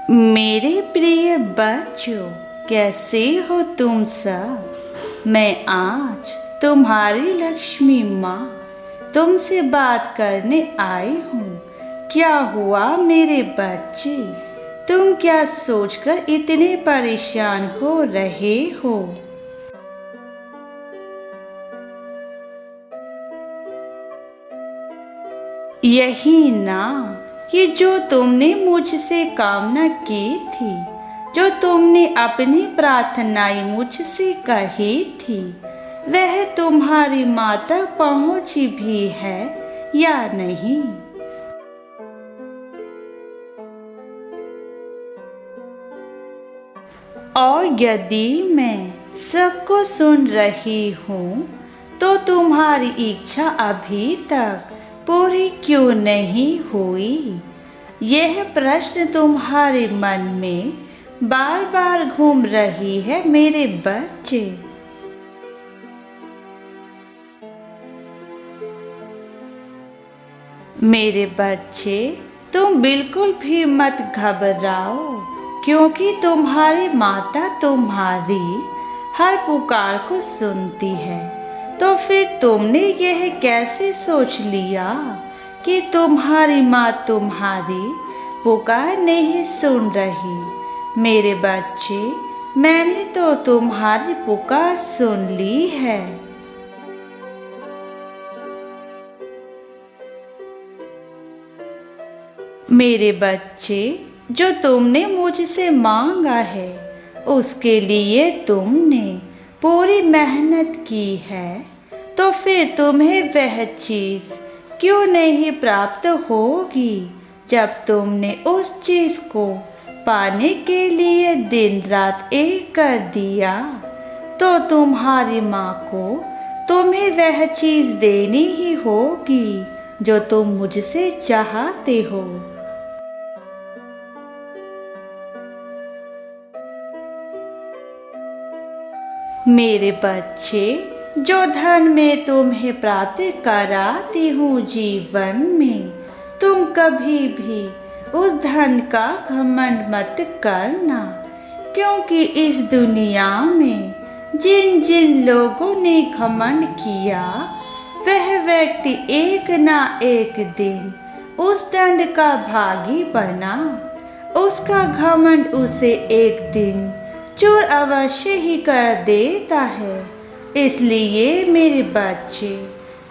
मेरे प्रिय बच्चों, कैसे हो तुम सब। मैं आज तुम्हारी लक्ष्मी माँ तुमसे बात करने आई हूँ। क्या हुआ मेरे बच्चे, तुम क्या सोचकर इतने परेशान हो रहे हो। यही ना कि जो तुमने मुझसे कामना की थी, जो तुमने अपनी प्रार्थनाएं मुझसे कही थी, वह तुम्हारी माँ तक पहुँची भी है या नहीं। और यदि मैं सबको सुन रही हूँ, तो तुम्हारी इच्छा अभी तक पूरी क्यों नहीं हुई। यह प्रश्न तुम्हारे मन में बार बार घूम रही है मेरे बच्चे। मेरे बच्चे, तुम बिल्कुल भी मत घबराओ, क्योंकि तुम्हारी माता तुम्हारी हर पुकार को सुनती है। तो फिर तुमने यह कैसे सोच लिया कि तुम्हारी माँ तुम्हारी पुकार नहीं सुन रही। मेरे बच्चे, मैंने तो तुम्हारी पुकार सुन ली है। मेरे बच्चे, जो तुमने मुझसे मांगा है, उसके लिए तुमने पूरी मेहनत की है। तो फिर तुम्हें वह चीज़ क्यों नहीं प्राप्त होगी। जब तुमने उस चीज़ को पाने के लिए दिन रात एक कर दिया, तो तुम्हारी माँ को तुम्हें वह चीज़ देनी ही होगी जो तुम मुझसे चाहते हो। मेरे बच्चे, जो धन मैं तुम्हें प्राप्त कराती हूँ जीवन में, तुम कभी भी उस धन का घमंड मत करना, क्योंकि इस दुनिया में जिन जिन लोगों ने घमंड किया, वह व्यक्ति एक ना एक दिन उस दंड का भागी बना। उसका घमंड उसे एक दिन चोर अवश्य ही कर देता है। इसलिए मेरे बच्चे,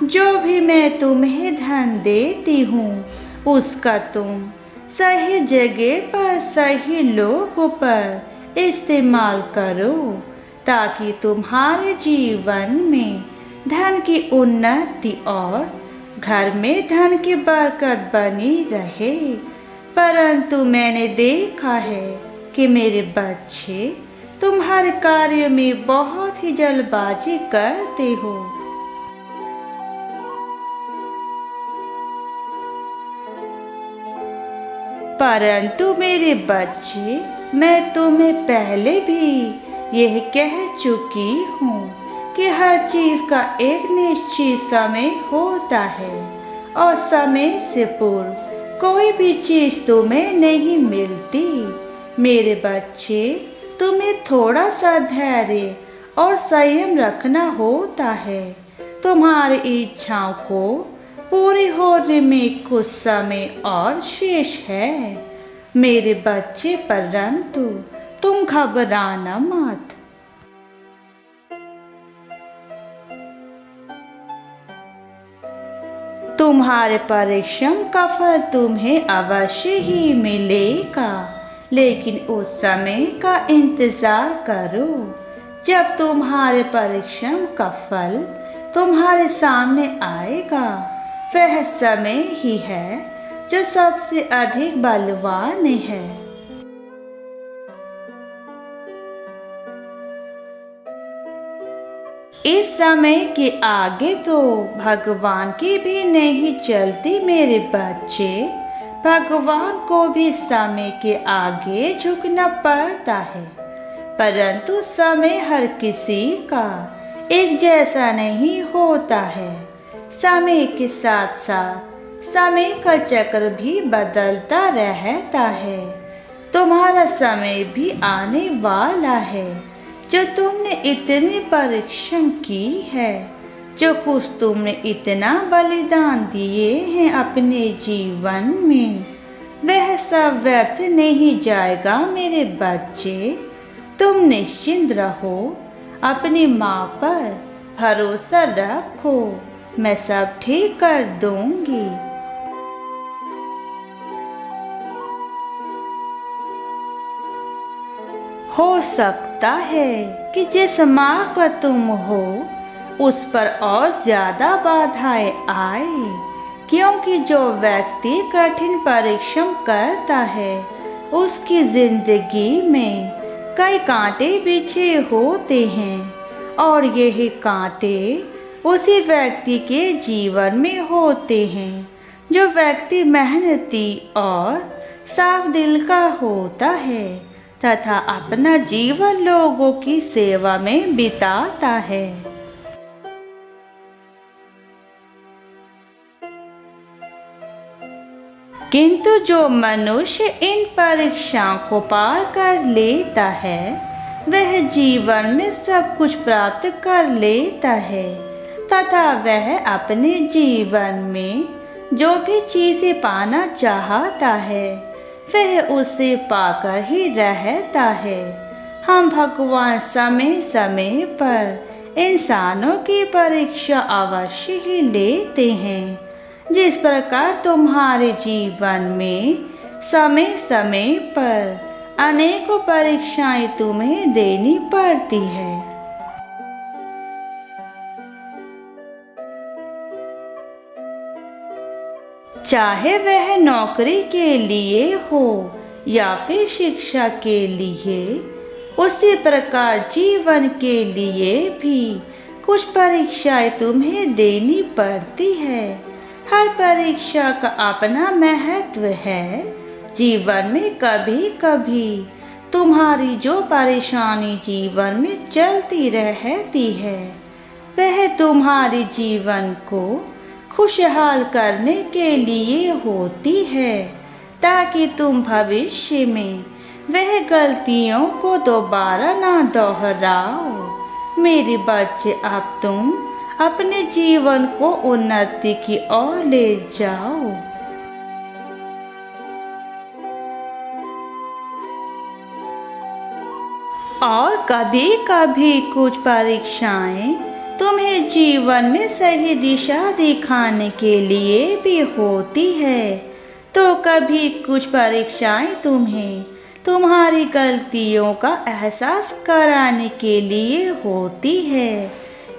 जो भी मैं तुम्हें धन देती हूँ, उसका तुम सही जगह पर सही लोगों पर इस्तेमाल करो, ताकि तुम्हारे जीवन में धन की उन्नति और घर में धन की बरकत बनी रहे। परंतु मैंने देखा है कि मेरे बच्चे, तुम हर कार्य में बहुत ही जल्दबाजी करते हो। परंतु मेरे बच्चे, मैं तुम्हें पहले भी यह कह चुकी हूँ कि हर चीज़ का एक निश्चित समय होता है, और समय से पूर्व कोई भी चीज़ तुम्हें नहीं मिलती। मेरे बच्चे, तुम्हें थोड़ा सा धैर्य और संयम रखना होता है। तुम्हारी इच्छाओं को पूरी होने में कुछ समय और शेष है मेरे बच्चे, परंतु तुम घबराना मत। तुम्हारे परिश्रम का फल तुम्हें अवश्य ही मिलेगा, लेकिन उस समय का इंतज़ार करो जब तुम्हारे परिश्रम का फल तुम्हारे सामने आएगा। वह समय ही है जो सबसे अधिक बलवान है। इस समय के आगे तो भगवान की भी नहीं चलती मेरे बच्चे। भगवान को भी समय के आगे झुकना पड़ता है, परंतु समय हर किसी का एक जैसा नहीं होता है। समय के साथ साथ समय का चक्र भी बदलता रहता है। तुम्हारा समय भी आने वाला है जो तुमने इतनी परिश्रम की है, जो कुछ तुमने इतना बलिदान दिए हैं अपने जीवन में, वह सब व्यर्थ नहीं जाएगा मेरे बच्चे। तुम निश्चिंत रहो, अपनी माँ पर भरोसा रखो, मैं सब ठीक कर दूंगी। हो सकता है कि जिस मार्ग पर तुम हो उस पर और ज्यादा बाधाएं आए, क्योंकि जो व्यक्ति कठिन परिश्रम करता है उसकी जिंदगी में कई कांटे बिछे होते हैं, और यही कांटे उसी व्यक्ति के जीवन में होते हैं। जो व्यक्ति मेहनती और साफ दिल का होता है तथा अपना जीवन लोगों की सेवा में बिताता है। किंतु जो मनुष्य इन परीक्षाओं को पार कर लेता है वह जीवन में सब कुछ प्राप्त कर लेता है, तथा वह अपने जीवन में जो भी चीज़ें पाना चाहता है वह उसे पाकर ही रहता है। हम भगवान समय समय पर इंसानों की परीक्षा अवश्य ही लेते हैं, जिस प्रकार तुम्हारे जीवन में समय समय पर अनेकों परीक्षाएं तुम्हें देनी पड़ती है। चाहे वह नौकरी के लिए हो या फिर शिक्षा के लिए, उसी प्रकार जीवन के लिए भी कुछ परीक्षाएं तुम्हें देनी पड़ती है। हर परीक्षा का अपना महत्व है। जीवन में कभी कभी तुम्हारी जो परेशानी जीवन में चलती रहती है वह तुम्हारे जीवन को खुशहाल करने के लिए होती है, ताकि तुम भविष्य में वह गलतियों को दोबारा ना दोहराओ। मेरे बच्चे, अब तुम अपने जीवन को उन्नति की ओर ले जाओ। और कभी कभी कुछ परीक्षाएं तुम्हें जीवन में सही दिशा दिखाने के लिए भी होती है, तो कभी कुछ परीक्षाएं तुम्हें तुम्हारी गलतियों का एहसास कराने के लिए होती है।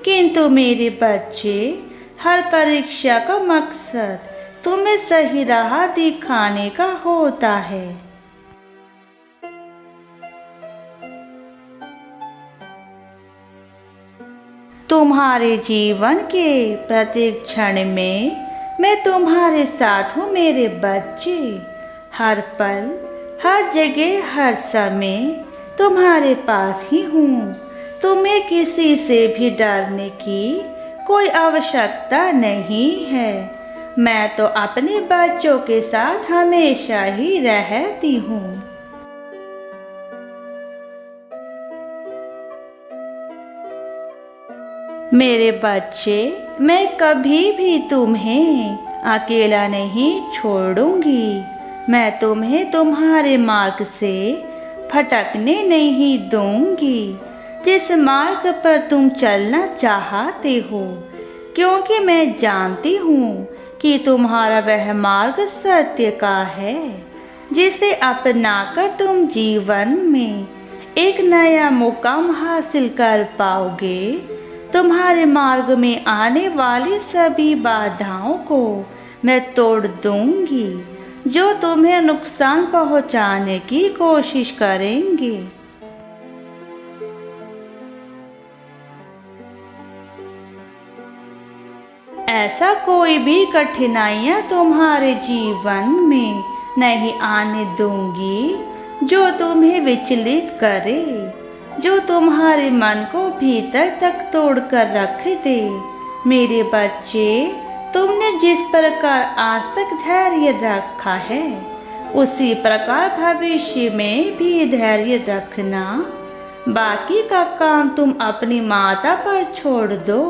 किंतु मेरे बच्चे, हर परीक्षा का मकसद तुम्हें सही राह दिखाने का होता है। तुम्हारे जीवन के प्रत्येक क्षण में मैं तुम्हारे साथ हूँ मेरे बच्चे। हर पल, हर जगह, हर समय तुम्हारे पास ही हूँ। तुम्हें किसी से भी डरने की कोई आवश्यकता नहीं है। मैं तो अपने बच्चों के साथ हमेशा ही रहती हूँ। मेरे बच्चे, मैं कभी भी तुम्हें अकेला नहीं छोड़ूंगी। मैं तुम्हें तुम्हारे मार्ग से भटकने नहीं दूंगी, जिस मार्ग पर तुम चलना चाहते हो, क्योंकि मैं जानती हूँ कि तुम्हारा वह मार्ग सत्य का है, जिसे अपनाकर तुम जीवन में एक नया मुकाम हासिल कर पाओगे। तुम्हारे मार्ग में आने वाली सभी बाधाओं को मैं तोड़ दूंगी, जो तुम्हें नुकसान पहुंचाने की कोशिश करेंगे। ऐसा कोई भी कठिनाइयां तुम्हारे जीवन में नहीं आने दूंगी जो तुम्हें विचलित करे, जो तुम्हारे मन को भीतर तक तोड़ कर रख दे। मेरे बच्चे, तुमने जिस प्रकार आज तक धैर्य रखा है उसी प्रकार भविष्य में भी धैर्य रखना। बाकी का काम तुम अपनी माता पर छोड़ दो,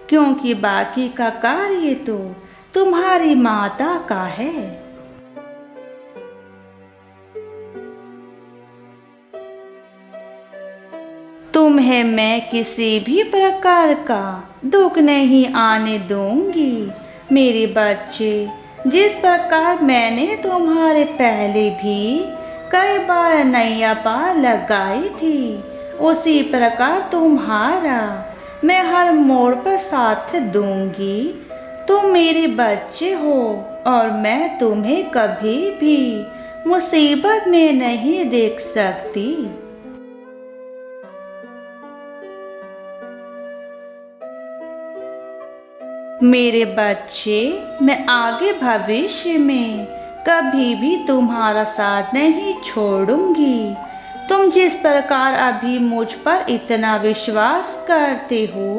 क्योंकि बाकी का कार्य तो तुम्हारी माता का है। तुम्हें मैं किसी भी प्रकार का दुख नहीं आने दूंगी मेरे बच्चे। जिस प्रकार मैंने तुम्हारे पहले भी कई बार नैया पार लगाई थी, उसी प्रकार तुम्हारा मैं हर मोड़ पर साथ दूंगी। तुम मेरे बच्चे हो और मैं तुम्हें कभी भी मुसीबत में नहीं देख सकती। मेरे बच्चे, मैं आगे भविष्य में कभी भी तुम्हारा साथ नहीं छोड़ूंगी। तुम जिस प्रकार अभी मुझ पर इतना विश्वास करते हो,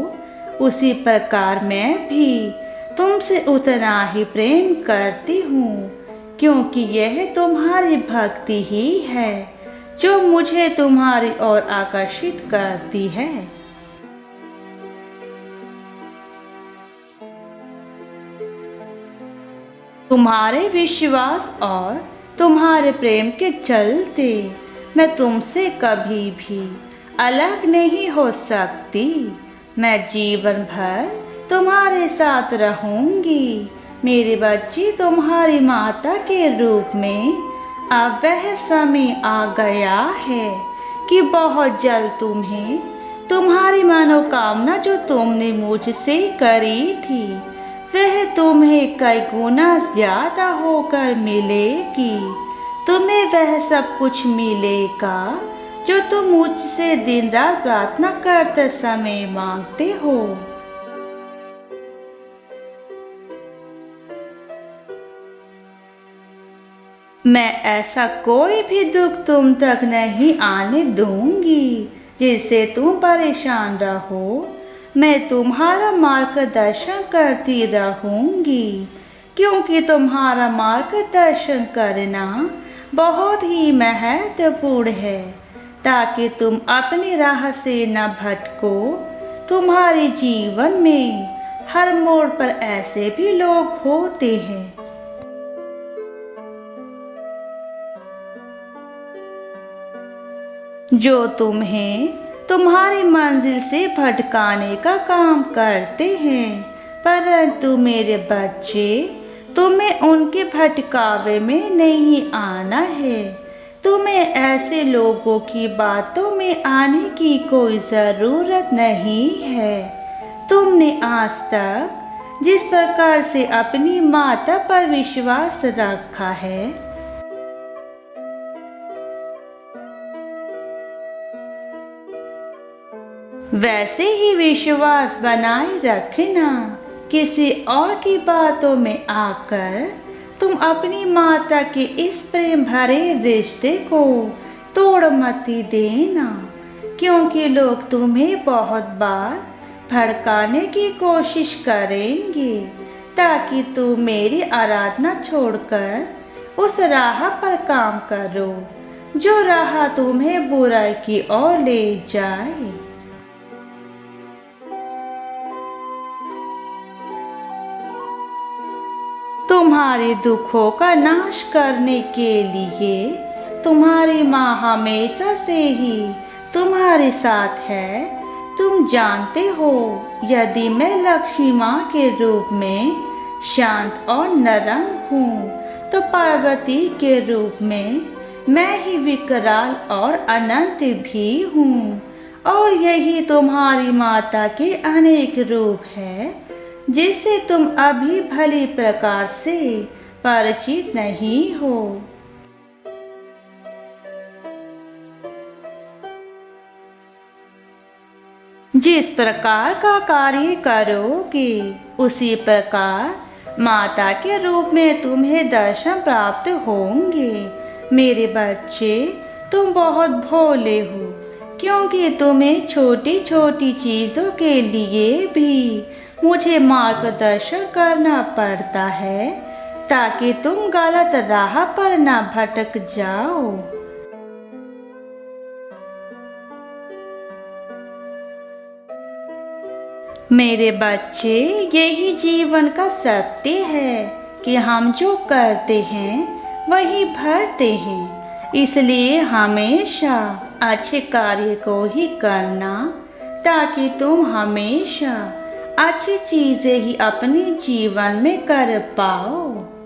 उसी प्रकार मैं भी तुमसे उतना ही प्रेम करती हूँ, क्योंकि यह तुम्हारी भक्ति ही है जो मुझे तुम्हारी ओर आकर्षित करती है। तुम्हारे विश्वास और तुम्हारे प्रेम के चलते मैं तुमसे कभी भी अलग नहीं हो सकती। मैं जीवन भर तुम्हारे साथ रहूंगी मेरे बच्ची। तुम्हारी माता के रूप में अब वह समय आ गया है कि बहुत जल्द तुम्हें तुम्हारी मनोकामना जो तुमने मुझसे करी थी, वह तुम्हें कई गुना ज्यादा होकर मिलेगी। तुम्हें वह सब कुछ मिलेगा जो तुम मुझसे दिन रात प्रार्थना करते समय मांगते हो। मैं ऐसा कोई भी दुख तुम तक नहीं आने दूंगी जिससे तुम परेशान रहो। मैं तुम्हारा मार्गदर्शन करती रहूंगी, क्योंकि तुम्हारा मार्गदर्शन करना बहुत ही महत्वपूर्ण है, ताकि तुम अपनी राह से न भटको। तुम्हारे जीवन में हर मोड़ पर ऐसे भी लोग होते हैं जो तुम्हें तुम्हारी मंजिल से भटकाने का काम करते हैं, परंतु मेरे बच्चे, तुम्हें उनके भटकावे में नहीं आना है। तुम्हें ऐसे लोगों की बातों में आने की कोई ज़रूरत नहीं है। तुमने आज तक जिस प्रकार से अपनी माता पर विश्वास रखा है, वैसे ही विश्वास बनाए रखना। किसी और की बातों में आकर तुम अपनी माता के इस प्रेम भरे रिश्ते को तोड़ मत देना, क्योंकि लोग तुम्हें बहुत बार भड़काने की कोशिश करेंगे ताकि तुम मेरी आराधना छोड़कर उस राह पर काम करो जो राह तुम्हें बुराई की ओर ले जाए। तुम्हारे दुखों का नाश करने के लिए तुम्हारी माँ हमेशा से ही तुम्हारे साथ है। तुम जानते हो, यदि मैं लक्ष्मी माँ के रूप में शांत और नरम हूँ, तो पार्वती के रूप में मैं ही विकराल और अनंत भी हूँ। और यही तुम्हारी माता के अनेक रूप है जिससे तुम अभी भली प्रकार से परिचित नहीं हो। जिस प्रकार का कार्य करोगे, उसी प्रकार माता के रूप में तुम्हें दर्शन प्राप्त होंगे। मेरे बच्चे, तुम बहुत भोले हो, क्योंकि तुम्हें छोटी छोटी चीज़ों के लिए भी मुझे मार्गदर्शन करना पड़ता है। ताकि तुम गलत राह पर ना भटक जाओ। मेरे बच्चे, यही जीवन का सत्य है कि हम जो करते हैं वही भरते हैं। इसलिए हमेशा अच्छे कार्य को ही करना, ताकि तुम हमेशा अच्छी चीज़ें ही अपने जीवन में कर पाओ।